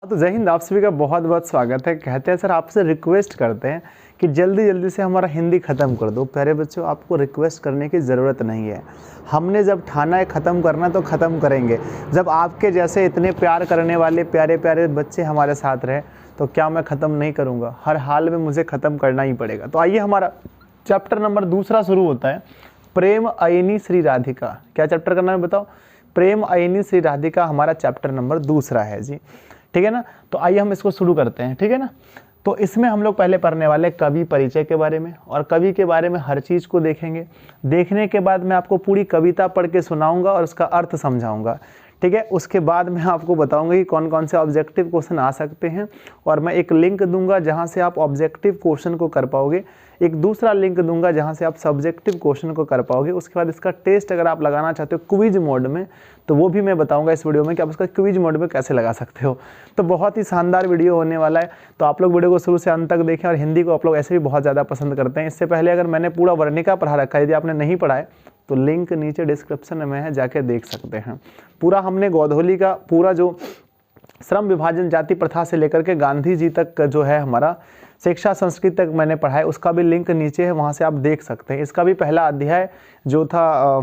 तो जय हिंद, आप सभी का बहुत बहुत स्वागत है। कहते हैं सर आपसे रिक्वेस्ट करते हैं कि जल्दी जल्दी से हमारा हिंदी ख़त्म कर दो। प्यारे बच्चों, आपको रिक्वेस्ट करने की ज़रूरत नहीं है। हमने जब ठाना है ख़त्म करना तो ख़त्म करेंगे। जब आपके जैसे इतने प्यार करने वाले प्यारे प्यारे बच्चे हमारे साथ रहे तो क्या मैं ख़त्म नहीं करूँगा? हर हाल में मुझे ख़त्म करना ही पड़ेगा। तो आइए, हमारा चैप्टर नंबर 2 शुरू होता है, प्रेम अयनी श्री राधिका। क्या चैप्टर का नाम है बताओ? प्रेम अयनी श्री राधिका हमारा चैप्टर नंबर 2 है जी। ठीक है ना? तो आइए हम इसको शुरू करते हैं। ठीक है ना? तो इसमें हम लोग पहले पढ़ने वाले कवि परिचय के बारे में, और कवि के बारे में हर चीज़ को देखेंगे। देखने के बाद मैं आपको पूरी कविता पढ़ के सुनाऊंगा और उसका अर्थ समझाऊंगा। ठीक है? उसके बाद मैं आपको बताऊंगा कि कौन कौन से ऑब्जेक्टिव क्वेश्चन आ सकते हैं, और मैं एक लिंक दूंगा जहां से आप ऑब्जेक्टिव क्वेश्चन को कर पाओगे। एक दूसरा लिंक दूंगा जहां से आप सब्जेक्टिव क्वेश्चन को कर पाओगे। उसके बाद इसका टेस्ट अगर आप लगाना चाहते हो क्विज मोड में, तो वो भी मैं बताऊंगा इस वीडियो में कि आप उसका क्विज मोड में कैसे लगा सकते हो। तो बहुत ही शानदार वीडियो होने वाला है। तो आप लोग वीडियो को शुरू से अंत तक देखें, और हिंदी को आप लोग ऐसे भी बहुत ज़्यादा पसंद करते हैं। इससे पहले अगर मैंने पूरा वर्णिका पढ़ा रखा है, यदि आपने नहीं पढ़ा है तो लिंक नीचे डिस्क्रिप्शन में है, जाके देख सकते हैं। पूरा हमने गोधौली का पूरा जो श्रम विभाजन जाति प्रथा से लेकर के गांधी जी तक का जो है हमारा शिक्षा संस्कृति तक मैंने पढ़ा है, उसका भी लिंक नीचे है, वहाँ से आप देख सकते हैं। इसका भी पहला अध्याय जो था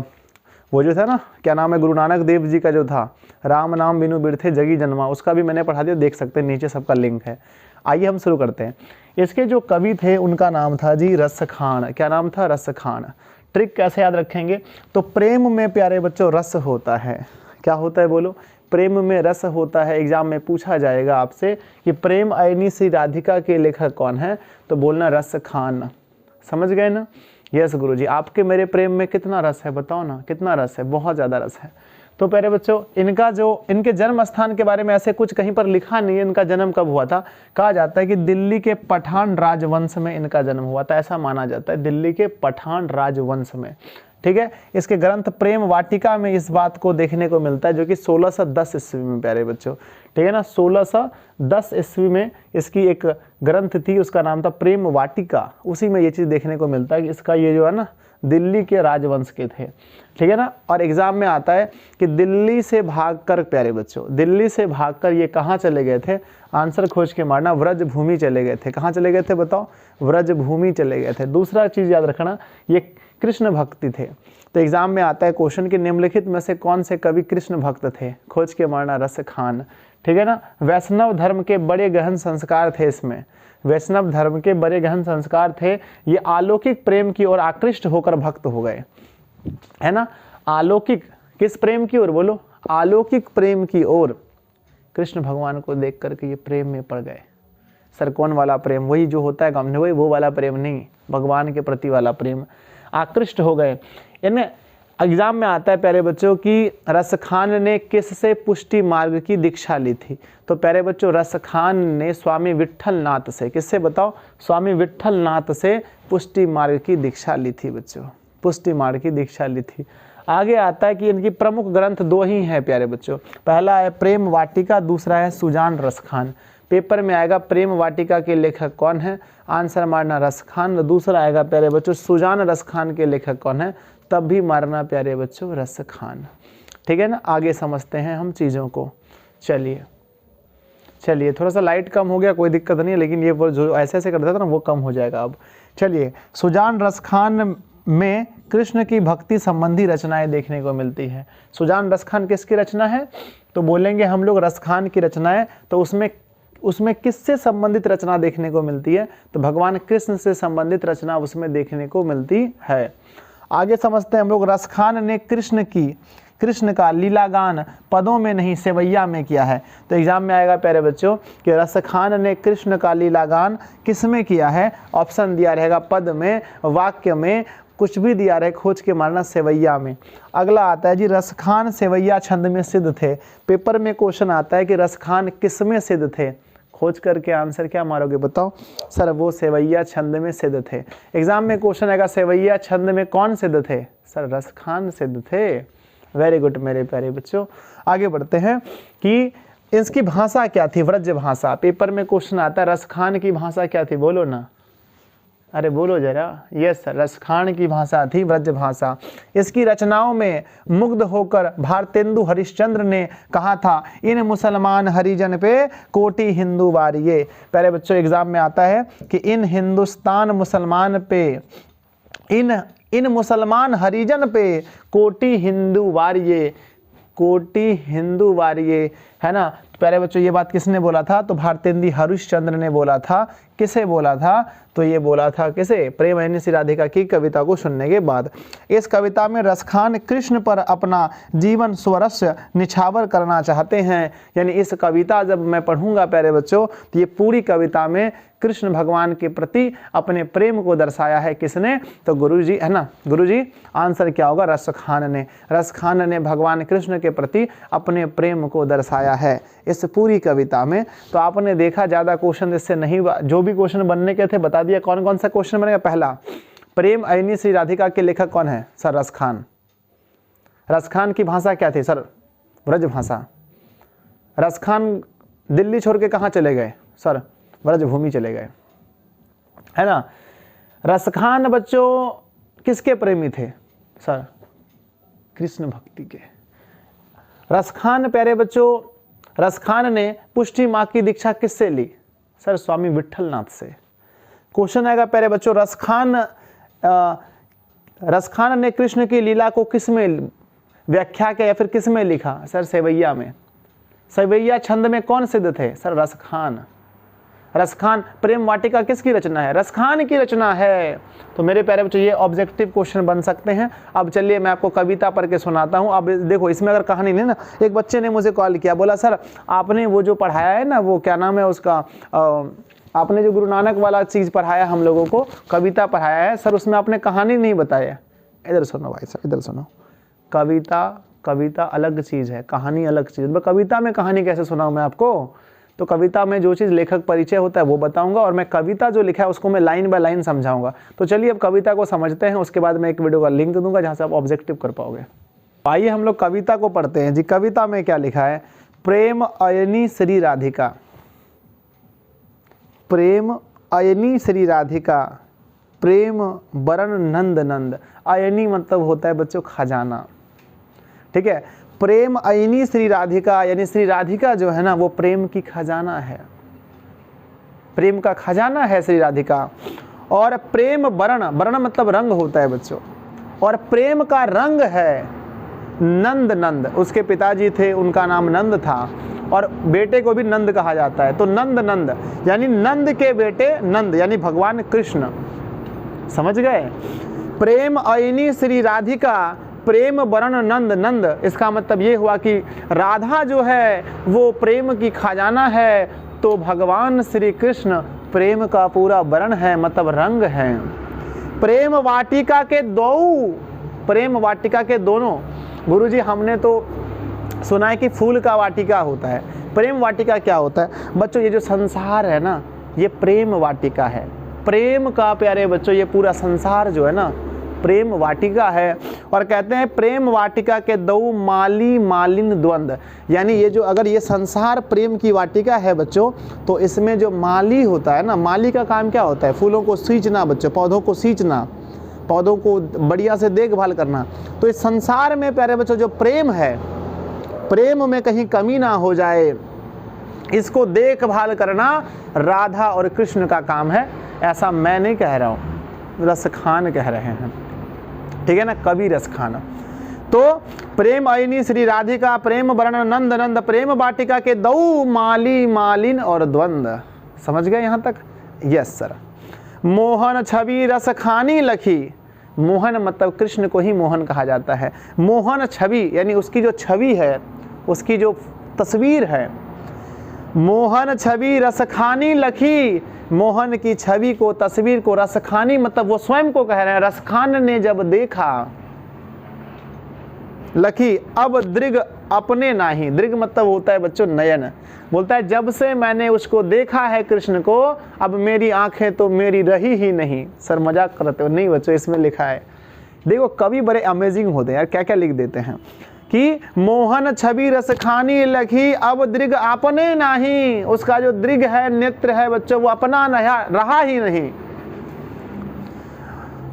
वो जो था ना, क्या नाम है, गुरु नानक देव जी का जो था, राम नाम बिनु बिरथे जगी जन्मा, उसका भी मैंने पढ़ा दिया, देख सकते हैं, नीचे सबका लिंक है। आइए हम शुरू करते हैं। इसके जो कवि थे उनका नाम था जी रस खान। क्या नाम था? रस खान। ट्रिक कैसे याद रखेंगे? तो प्रेम में प्यारे बच्चों रस होता है। क्या होता है बोलो? प्रेम में रस होता है। एग्जाम में पूछा जाएगा आपसे कि प्रेम अयनी श्री राधिका के लेखक कौन है, तो बोलना रस खान। समझ गए ना? यस गुरुजी, आपके मेरे प्रेम में कितना रस है बताओ ना, कितना रस है? बहुत ज़्यादा रस है। तो प्यारे बच्चों, इनके जन्म स्थान के बारे में ऐसे कुछ कहीं पर लिखा नहीं है, इनका जन्म कब हुआ था। कहा जाता है कि दिल्ली के पठान राजवंश में इनका जन्म हुआ था, ऐसा माना जाता है, दिल्ली के पठान राजवंश में। ठीक है? इसके ग्रंथ प्रेम वाटिका में इस बात को देखने को मिलता है, जो कि 1610 ईस्वी में, प्यारे बच्चों, ठीक है ना, 1610 ईस्वी में इसकी एक ग्रंथ थी, उसका नाम था प्रेम वाटिका। उसी में ये चीज़ देखने को मिलता है कि इसका ये जो है ना दिल्ली के राजवंश के थे। ठीक है ना? और एग्जाम में आता है कि दिल्ली से भागकर, प्यारे बच्चों, दिल्ली से भागकर ये कहाँ चले गए थे? आंसर खोज के मारना, व्रज भूमि चले गए थे। कहाँ चले गए थे बताओ? व्रज भूमि चले गए थे। दूसरा चीज़ याद रखना, ये कृष्ण भक्ति थे। तो एग्जाम में आता है क्वेश्चन कि निम्नलिखित में से कौन से कवि कृष्ण भक्त थे? खोज के मारना रस खान। ठीक है ना? वैष्णव धर्म के बड़े गहन संस्कार थे इसमें, वैष्णव धर्म के बड़े गहन संस्कार थे। ये अलौकिक प्रेम की ओर आकृष्ट होकर भक्त हो गए, है ना? अलौकिक किस प्रेम की ओर बोलो? अलौकिक प्रेम की ओर। कृष्ण भगवान को देख करके ये प्रेम में पड़ गए। सर कौन वाला प्रेम? वही जो होता है गाँव में, वही वो वाला प्रेम नहीं, भगवान के प्रति वाला प्रेम। आकृष्ट हो गए। इनमें एग्जाम में आता है प्यारे बच्चों कि रस खान ने किससे पुष्टि मार्ग की दीक्षा ली थी? तो प्यारे बच्चों, रस खान ने स्वामी विट्ठल नाथ से, किससे बताओ? स्वामी विट्ठल नाथ से पुष्टि मार्ग की दीक्षा ली थी बच्चों, पुष्टि मार्ग की दीक्षा ली थी। आगे आता है कि इनकी प्रमुख ग्रंथ 2 ही हैं प्यारे बच्चों। पहला है प्रेम वाटिका, दूसरा है सुजान रस खान। पेपर में आएगा प्रेम वाटिका के लेखक कौन है, आंसर मारना रस खान। दूसरा आएगा प्यारे बच्चों सुजान रस खान के लेखक कौन है, तब भी मारना प्यारे बच्चों रस खान। ठीक है ना? आगे समझते हैं हम चीज़ों को। चलिए थोड़ा सा लाइट कम हो गया, कोई दिक्कत नहीं है, लेकिन ये जो ऐसे ऐसे करता था ना वो कम हो जाएगा अब। चलिए, सुजान रस खान में कृष्ण की भक्ति संबंधी रचनाएं देखने को मिलती है। सुजान रस खान किसकी रचना है? तो बोलेंगे हम लोग रस खान की रचनाएं। तो उसमें किससे संबंधित रचना देखने को मिलती है? तो भगवान कृष्ण से संबंधित रचना उसमें देखने को मिलती है। आगे समझते हैं हम लोग, रस खान ने कृष्ण का लीलागान पदों में नहीं सेवैया में किया है। तो एग्जाम में आएगा प्यारे बच्चों कि रस खान ने कृष्ण का लीलागान किस में किया है? ऑप्शन दिया रहेगा पद में, वाक्य में, कुछ भी दिया रहे, खोज के मारना सेवैया में। अगला आता है जी, रस खान सेवैया छंद में सिद्ध थे। पेपर में क्वेश्चन आता है कि रस खान किस में सिद्ध थे? खोज करके आंसर क्या मारोगे बताओ? सर वो सेवैया छंद में सिद्ध थे। एग्जाम में क्वेश्चन आएगा सेवैया छंद में कौन सिद्ध थे? सर रस खान सिद्ध थे। वेरी गुड मेरे प्यारे बच्चों। आगे बढ़ते हैं कि इसकी भाषा क्या थी? व्रज भाषा। पेपर में क्वेश्चन आता है रस खान की भाषा क्या थी? बोलो ना। अरे बोलो जरा। यस सर, रसखान की भाषा थी ब्रज भाषा। इसकी रचनाओं में मुग्ध होकर भारतेंदु हरिश्चंद्र ने कहा था, इन मुसलमान हरिजन पे कोटि हिंदू वारिये। पहले बच्चों एग्जाम में आता है कि इन हिंदुस्तान मुसलमान पे, इन मुसलमान हरिजन पे कोटि हिंदू वारिये, कोटि हिंदू वारिये, है ना। प्यारे बच्चों ये बात किसने बोला था? तो भारतेंदु हरिश्चंद्र ने बोला था। किसे बोला था? तो ये बोला था किसे? प्रेम अयनी श्री राधिका की कविता को सुनने के बाद। इस कविता में रसखान कृष्ण पर अपना जीवन स्वरस्य निछावर करना चाहते हैं। यानी इस कविता जब मैं पढ़ूंगा प्यारे बच्चों, तो ये पूरी कविता में कृष्ण भगवान के प्रति अपने प्रेम को दर्शाया है। किसने? तो गुरुजी, है ना। गुरुजी आंसर क्या होगा? रसखान ने। रसखान ने भगवान कृष्ण के प्रति अपने प्रेम को दर्शाया है इस पूरी कविता में। तो आपने देखा ज़्यादा क्वेश्चन इससे नहीं, जो भी क्वेश्चन बनने के थे बता दिया। कौन कौन सा क्वेश्चन बनेगा? पहला, प्रेम अयनी श्री राधिका के लेखक कौन है? सर रसखान। रसखान की भाषा क्या थी? सर ब्रज भाषा। रसखान दिल्ली छोड़ के कहाँ चले गए? सर ब्रजभूमि चले गए, है ना। रसखान बच्चों किसके प्रेमी थे? सर कृष्ण भक्ति के। रसखान प्यारे बच्चों, रसखान ने पुष्टि माँ की दीक्षा किससे ली? सर स्वामी विट्ठलनाथ से। क्वेश्चन आएगा प्यारे बच्चों, रसखान ने कृष्ण की लीला को किस में व्याख्या किया या फिर किस में लिखा? सर सेवैया में। सेवैया छंद में कौन सिद्ध थे? सर रसखान। रसखान। प्रेम वाटिका किसकी रचना है? रसखान की रचना है। तो मेरे प्यारे बच्चों ये ऑब्जेक्टिव क्वेश्चन बन सकते हैं। अब चलिए मैं आपको कविता पढ़ के सुनाता हूँ। अब देखो इसमें अगर कहानी नहीं ना, एक बच्चे ने मुझे कॉल किया, बोला सर आपने वो जो पढ़ाया है ना, वो क्या नाम है उसका, आपने जो गुरु नानक वाला चीज़ पढ़ाया हम लोगों को, कविता पढ़ाया है सर, उसमें आपने कहानी नहीं बताया। इधर सुनो भाई साहब, इधर सुनो। कविता अलग चीज़ है, कहानी अलग चीज़। कविता में कहानी कैसे सुनाऊँ मैं आपको? तो कविता में जो चीज़ लेखक परिचय होता है वो बताऊंगा, और मैं कविता जो लिखा है उसको मैं लाइन बाय लाइन समझाऊंगा। तो चलिए अब कविता को समझते हैं, उसके बाद मैं एक वीडियो का लिंक दूंगा जहां से आप ऑब्जेक्टिव कर पाओगे। आइए हम लोग कविता को पढ़ते हैं जी। कविता में क्या लिखा है? प्रेम अयनी श्री राधिका। प्रेम अयनी श्री राधिका, प्रेम बरन नंद नंद। अयनी मतलब होता है बच्चों खजाना, ठीक है। प्रेम अयनी श्री राधिका, यानी श्री राधिका जो है ना वो प्रेम की खजाना है, प्रेम का खजाना है श्री राधिका। और प्रेम बरण, बरण मतलब रंग होता है बच्चों, और प्रेम का रंग है नंद नंद। उसके पिताजी थे, उनका नाम नंद था, और बेटे को भी नंद कहा जाता है। तो नंद नंद यानी नंद के बेटे नंद, यानी भगवान कृष्ण। समझ गए? प्रेम अयनी श्री राधिका, प्रेम बरन नंद नंद। इसका मतलब ये हुआ कि राधा जो है वो प्रेम की खजाना है, तो भगवान श्री कृष्ण प्रेम का पूरा बरन है, मतलब रंग है। प्रेम वाटिका के दो, प्रेम वाटिका के दोनों। गुरुजी हमने तो सुना है कि फूल का वाटिका होता है, प्रेम वाटिका क्या होता है? बच्चों ये जो संसार है ना, ये प्रेम वाटिका है। प्रेम का प्यारे बच्चों ये पूरा संसार जो है ना प्रेम वाटिका है। और कहते हैं प्रेम वाटिका के दो माली मालिन द्वंद, यानी ये जो अगर ये संसार प्रेम की वाटिका है बच्चों, तो इसमें जो माली होता है ना, माली का काम क्या होता है? फूलों को सींचना बच्चों, पौधों को सींचना, पौधों को बढ़िया से देखभाल करना। तो इस संसार में प्यारे बच्चों जो प्रेम है, प्रेम में कहीं कमी ना हो जाए, इसको देखभाल करना राधा और कृष्ण का काम है। ऐसा मैं नहीं कह रहा हूँ, रसखान कह रहे हैं, ठीक है ना, कवि रसखान। तो प्रेम अयनी श्री राधिका, प्रेम वर्णन नंद नंद, प्रेम वाटिका के दो माली मालिन और द्वंद। समझ गए यहाँ तक? Yes sir. मोहन छवि रसखानी लखी, मोहन मतलब कृष्ण को ही मोहन कहा जाता है। मोहन छवि यानी उसकी जो छवि है, उसकी जो तस्वीर है, मोहन छवि रसखानी लखी, मोहन की छवि को, तस्वीर को, रसखानी मतलब वो स्वयं को कह रहे हैं, रसखान ने जब देखा, लखी अब दृग अपने नाही, दृग मतलब होता है बच्चों नयन, बोलता है जब से मैंने उसको देखा है कृष्ण को, अब मेरी आंखें तो मेरी रही ही नहीं। सर मजाक करते हो? नहीं बच्चों, इसमें लिखा है। देखो कवि बड़े अमेजिंग होते हैं यार, क्या क्या लिख देते हैं कि मोहन छवि रसखानी लखी अब दृग अपने नहीं, उसका जो दृग है, नेत्र है बच्चों, वो अपना नहीं रहा ही नहीं।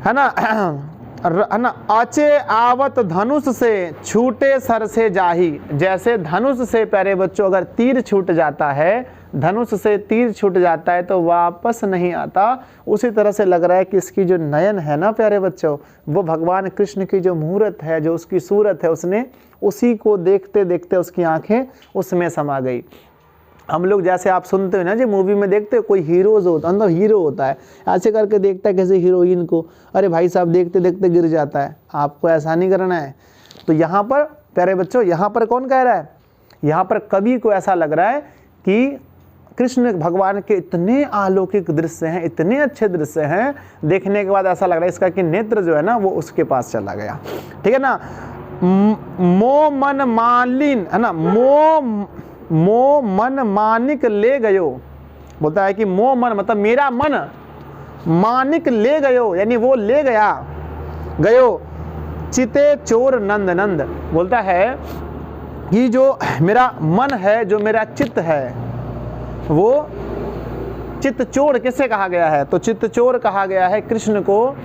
है ना, आचे आवत धनुष से छूटे सर से जाही। जैसे धनुष से प्यारे बच्चों अगर तीर छूट जाता है, धनुष से तीर छूट जाता है तो वापस नहीं आता, उसी तरह से लग रहा है कि इसकी जो नयन है ना प्यारे बच्चों, वो भगवान कृष्ण की जो मूर्त है, जो उसकी सूरत है, उसने उसी को देखते देखते उसकी आंखें उसमें समा गई। हम लोग जैसे आप सुनते हो ना जी, मूवी में देखते हो कोई हीरोज होता है, अंदर हीरो होता है, ऐसे करके देखता है कैसे हीरोइन को, अरे भाई साहब देखते देखते गिर जाता है। आपको ऐसा नहीं करना है। तो यहाँ पर प्यारे बच्चों, यहाँ पर कौन कह रहा है, यहाँ पर कवि को ऐसा लग रहा है कि कृष्ण भगवान के इतने अलौकिक दृश्य हैं, इतने अच्छे दृश्य हैं, देखने के बाद ऐसा लग रहा है इसका कि नेत्र जो है ना वो उसके पास चला गया। ठीक है ना, मो मन मालिन, है ना, मो मन मानिक ले गयो, बोलता है कि मो मन मतलब मेरा मन, मानिक ले गयो यानी वो ले गया, गयो चिते चोर नंद नंद, बोलता है कि जो मेरा मन है, जो मेरा चित्त है, वो चित्त चोर किससे कहा गया है, तो चित्त चोर कहा गया है कृष्ण को।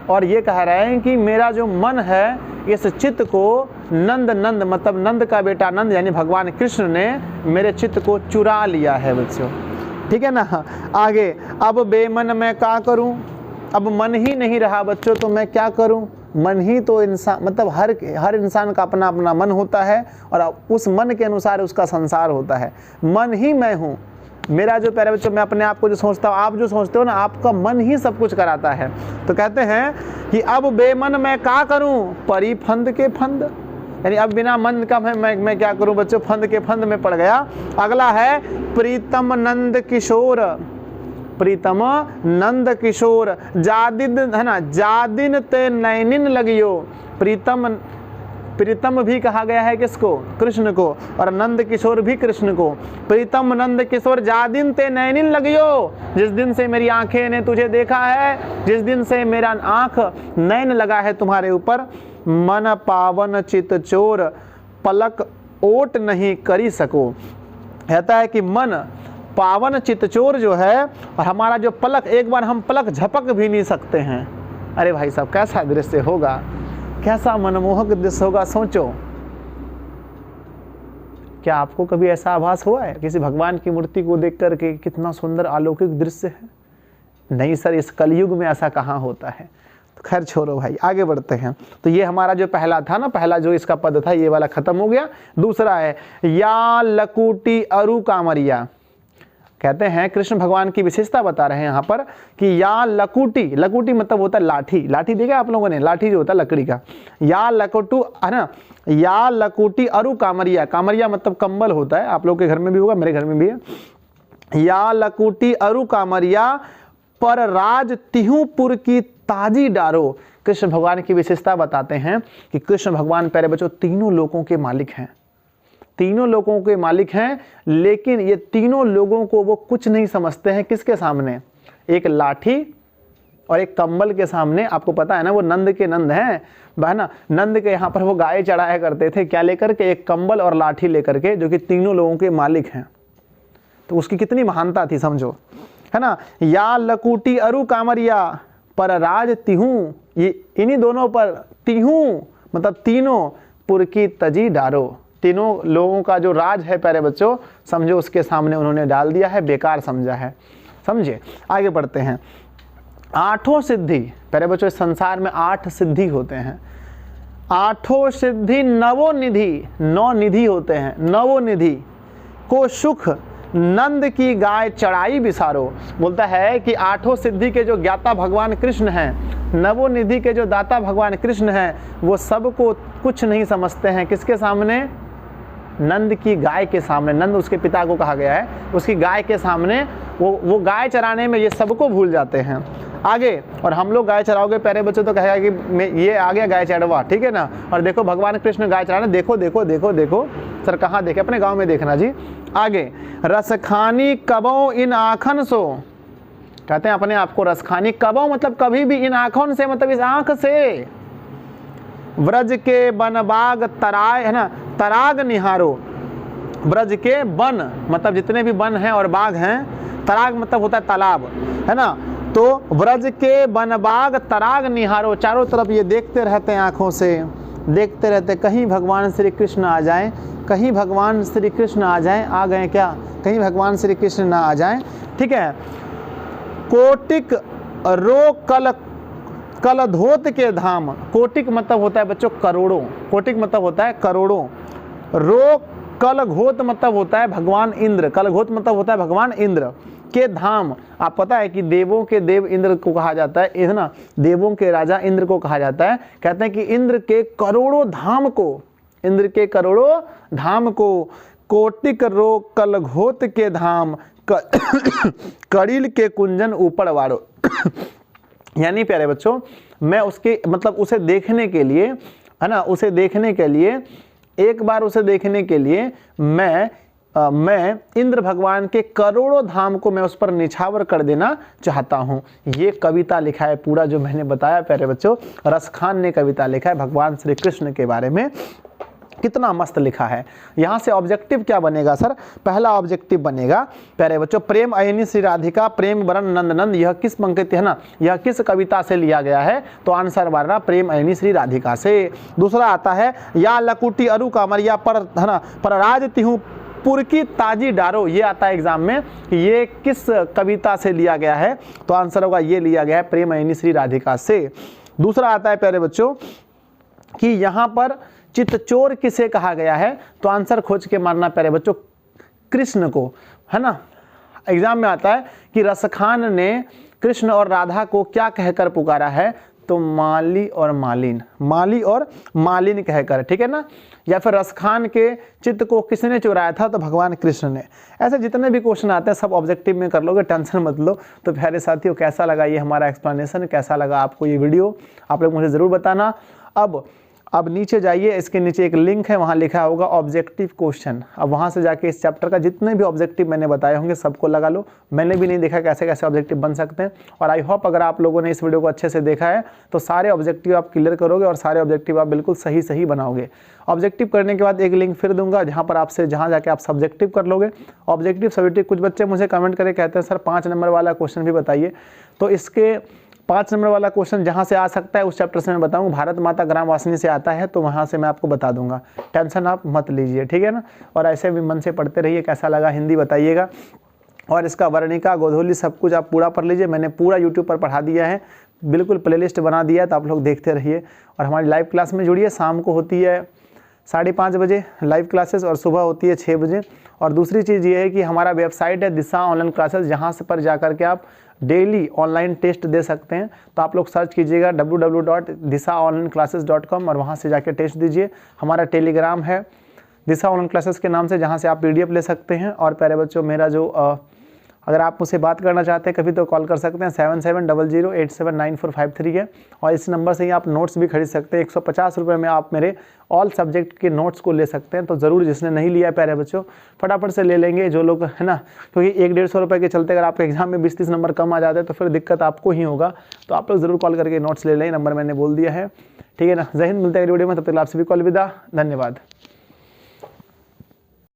और ये कह रहे हैं कि मेरा जो मन है, इस चित्त को नंद नंद मतलब नंद का बेटा नंद यानी भगवान कृष्ण ने मेरे चित्त को चुरा लिया है बच्चों। ठीक है ना, आगे अब बेमन मैं क्या करूं, अब मन ही नहीं रहा बच्चों, तो मैं क्या करूं। मन ही तो इंसान मतलब हर इंसान का अपना अपना मन होता है और उस मन के अनुसार उसका संसार होता है। मन ही मैं हूँ, मेरा जो प्यारे बच्चों, मैं अपने आप को जो सोचता हूँ, आप जो सोचते हो ना, आपका मन ही सब कुछ कराता है। तो कहते हैं कि अब बेमन मैं क्या करूं, परी फंद के फंद, यानी अब बिना मन का मैं क्या करूं बच्चों, फंद के फंद में पड़ गया। अगला है प्रीतम नंद किशोर, प्रीतम नंद किशोर जादिन, है ना, जादिन ते नैनिन लगियो। प्रीतम भी कहा गया है किसको, कृष्ण को, और नंद किशोर भी कृष्ण को। प्रीतम नंद किशोर जादिन ते नैनिन लगियो, जिस दिन से मेरी आंखें ने तुझे देखा है, जिस दिन से मेरा आंख नैन लगा है तुम्हारे ऊपर। मन पावन चित चोर पलक ओट नहीं करी सको, कहता है कि मन पावन चित चोर जो है, और हमारा जो पलक, एक बार हम पलक झपक भी नहीं सकते हैं। अरे भाई साहब कैसा दृश्य होगा, कैसा मनमोहक दृश्य होगा, सोचो। क्या आपको कभी ऐसा आभास हुआ है किसी भगवान की मूर्ति को देख करके कितना सुंदर अलौकिक दृश्य है? नहीं सर, इस कलयुग में ऐसा कहाँ होता है। तो खैर छोड़ो भाई, आगे बढ़ते हैं। तो ये हमारा जो पहला था ना, पहला जो इसका पद था ये वाला खत्म हो गया। दूसरा है या लकुटी अरु कामरिया, कहते हैं कृष्ण भगवान की विशेषता बता रहे हैं यहाँ पर कि या लकुटी, लकुटी मतलब होता है लाठी, लाठी देखा आप लोगों ने, लाठी जो होता है लकड़ी का। या लकुटू, है ना, या लकुटी अरु कामरिया, कामरिया मतलब कंबल होता है, आप लोग के घर में भी होगा, मेरे घर में भी है। या लकुटी अरु कामरिया पर राज तिहुपुर की ताजी डारो। कृष्ण भगवान की विशेषता बताते हैं कि कृष्ण भगवान प्यारे बच्चों तीनों लोगों के मालिक हैं, तीनों लोगों के मालिक हैं, लेकिन ये तीनों लोगों को वो कुछ नहीं समझते हैं। किसके सामने, एक लाठी और एक कंबल के सामने। आपको पता है ना वो नंद के नंद हैं, है ना, नंद के यहाँ पर वो गाय चढ़ाया करते थे, क्या लेकर के, एक कंबल और लाठी लेकर के, जो कि तीनों लोगों के मालिक हैं। तो उसकी कितनी महानता थी समझो, है ना। या लकुटी अरु कामरिया पर राज तिहू, ये इन्हीं दोनों पर, तिहू मतलब तीनों, पुर की तजी डारो, तीनों लोगों का जो राज है प्यारे बच्चों, समझो उसके सामने उन्होंने डाल दिया है, बेकार समझा है। समझे, आगे बढ़ते हैं। आठों सिद्धि प्यारे बच्चों, इस संसार में 8 सिद्धि होते हैं। आठों सिद्धि नवो निधि, 9 निधि होते हैं, नवो निधि को सुख नंद की गाय चढ़ाई बिसारो। बोलता है कि आठों सिद्धि के जो ज्ञाता भगवान कृष्ण हैं, नवो निधि के जो दाता भगवान कृष्ण हैं, वो सबको कुछ नहीं समझते हैं। किसके सामने, नंद की गाय के सामने। नंद उसके पिता को कहा गया है, उसकी गाय के सामने वो गाय चराने में ये सबको भूल जाते हैं। आगे, और हम लोग गाय चराओगे प्यारे बच्चों तो कहेगा कि ये आ गया गाय चढ़वा, ठीक है ना। और देखो भगवान कृष्ण गाय चराने, देखो देखो देखो देखो, सर कहाँ देखे, अपने गांव में देखना जी। आगे, रसखानी कबो इन आँखन सो, कहते हैं अपने आप को रसखानी, कबो मतलब कभी भी, इन आँखों से मतलब इस आँख से, व्रज के बनबाग तराय, है ना, तराग निहारो। ब्रज के वन मतलब जितने भी वन हैं और बाग हैं, तराग मतलब होता है तालाब, है ना, तो व्रज के बनबाग तराग निहारो, चारों तरफ ये देखते रहते हैं, आंखों से देखते रहते, कहीं भगवान श्री कृष्ण आ जाएं, कहीं भगवान श्री कृष्ण आ जाएं। आ गए क्या? कहीं भगवान श्री कृष्ण ना आ जाएं। ठीक है। कोटिक रो कल धोत के धाम, कोटिक मतलब होता है बच्चों करोड़ों, कोटिक मतलब होता है करोड़ों, रो कल घोत मतलब होता है भगवान इंद्र, कल घोत मतलब होता है भगवान इंद्र के धाम। आप पता है कि देवों के देव इंद्र को कहा जाता है ना, देवों के राजा इंद्र को कहा जाता है। कहते हैं कि इंद्र के करोड़ों धाम को, इंद्र के करोड़ों धाम को, कोटिक रो कल घोत के धाम, कड़िल के कुंजन ऊपर वारो। यानी प्यारे बच्चों, मैं उसके मतलब उसे देखने के लिए, है ना, उसे देखने के लिए, एक बार उसे देखने के लिए मैं इंद्र भगवान के करोड़ों धाम को मैं उस पर निछावर कर देना चाहता हूँ। ये कविता लिखा है पूरा जो मैंने बताया प्यारे बच्चों, रसखान ने कविता लिखा है भगवान श्री कृष्ण के बारे में। कितना मस्त लिखा है। यहाँ से ऑब्जेक्टिव क्या बनेगा सर? पहला ऑब्जेक्टिव बनेगा प्यारे बच्चों, प्रेम अयनी श्री राधिका प्रेम वरण नंद नंद, यह किस पंक्ति है ना, यह किस कविता से लिया गया है? तो आंसर मारना प्रेम अयनी श्री राधिका से। दूसरा आता है या लकुटी अरु कामरिया पर, है ना, पर राज तिहु पुर की ताजी डारो, ये आता है एग्जाम में, ये किस कविता से लिया गया है? तो आंसर होगा ये लिया गया है प्रेम अयनी श्री राधिका से। दूसरा आता है प्यारे बच्चों कि यहाँ पर चितचोर किसे कहा गया है? तो आंसर खोज के मारना प्यारे बच्चों कृष्ण को, है ना। एग्जाम में आता है कि रसखान ने कृष्ण और राधा को क्या कहकर पुकारा है? तो माली और मालिन, माली और मालिन कहकर, ठीक है ना। या फिर रसखान के चित्त को किसने चुराया था? तो भगवान कृष्ण ने। ऐसे जितने भी क्वेश्चन आते हैं सब ऑब्जेक्टिव में कर लोगे, टेंशन मत लो। तो प्यारे साथियों, कैसा लगा ये हमारा एक्सप्लेनेशन, कैसा लगा आपको ये वीडियो, आप लोग मुझे ज़रूर बताना। अब नीचे जाइए, इसके नीचे एक लिंक है, वहाँ लिखा होगा ऑब्जेक्टिव क्वेश्चन। अब वहाँ से जाके इस चैप्टर का जितने भी ऑब्जेक्टिव मैंने बताए होंगे सबको लगा लो। मैंने भी नहीं देखा कैसे कैसे ऑब्जेक्टिव बन सकते हैं, और आई होप अगर आप लोगों ने इस वीडियो को अच्छे से देखा है तो सारे ऑब्जेक्टिव आप क्लियर करोगे और सारे ऑब्जेक्टिव आप बिल्कुल सही बनाओगे। ऑब्जेक्टिव करने के बाद एक लिंक फिर दूंगा जहाँ पर आपसे जहाँ जाके आप सब्जेक्टिव कर लोगे। ऑब्जेक्टिव सब्जेक्टिव कुछ बच्चे मुझे कमेंट करके कहते हैं सर 5 नंबर वाला क्वेश्चन भी बताइए। तो इसके 5 नंबर वाला क्वेश्चन जहाँ से आ सकता है उस चैप्टर से मैं बताऊँ, भारत माता ग्राम वासिनी से आता है, तो वहाँ से मैं आपको बता दूंगा। टेंशन आप मत लीजिए, ठीक है ना। और ऐसे भी मन से पढ़ते रहिए। कैसा लगा हिंदी बताइएगा, और इसका वर्णिका गोधूली सब कुछ आप पूरा पढ़ लीजिए। मैंने पूरा यूट्यूब पर पढ़ा दिया है, बिल्कुल प्लेलिस्ट बना दिया है, तो आप लोग देखते रहिए। और हमारी लाइव क्लास में जुड़िए, शाम को होती है 5:30 बजे लाइव क्लासेस, और सुबह होती है 6 बजे। और दूसरी चीज़ ये है कि हमारा वेबसाइट है दिशा ऑनलाइन क्लासेस, जहाँ से पर जा कर के आप डेली ऑनलाइन टेस्ट दे सकते हैं। तो आप लोग सर्च कीजिएगा www.disaonlineclasses.com और वहाँ से जाके टेस्ट दीजिए। हमारा टेलीग्राम है दिशा ऑनलाइन क्लासेस के नाम से, जहाँ से आप PDF ले सकते हैं। और प्यारे बच्चों, मेरा जो अगर आप मुझसे बात करना चाहते हैं कभी तो कॉल कर सकते हैं, 7700879453 है। और इस नंबर से ही आप नोट्स भी खरीद सकते हैं। 150 रुपये में आप मेरे ऑल सब्जेक्ट के नोट्स को ले सकते हैं। तो ज़रूर जिसने नहीं लिया है प्यारे बच्चों, फटाफट से ले लेंगे जो लोग, है ना, क्योंकि 100-150 रुपये के चलते अगर आपके एग्जाम में 20-30 नंबर कम आ जाते हैं तो फिर दिक्कत आपको ही होगा। तो आप लोग ज़रूर कॉल करके नोट्स ले लें, नंबर मैंने बोल दिया है, ठीक है ना। जय हिंद, मिलते हैं अगली वीडियो में, तब तक आपसे भी कॉल विदा, धन्यवाद।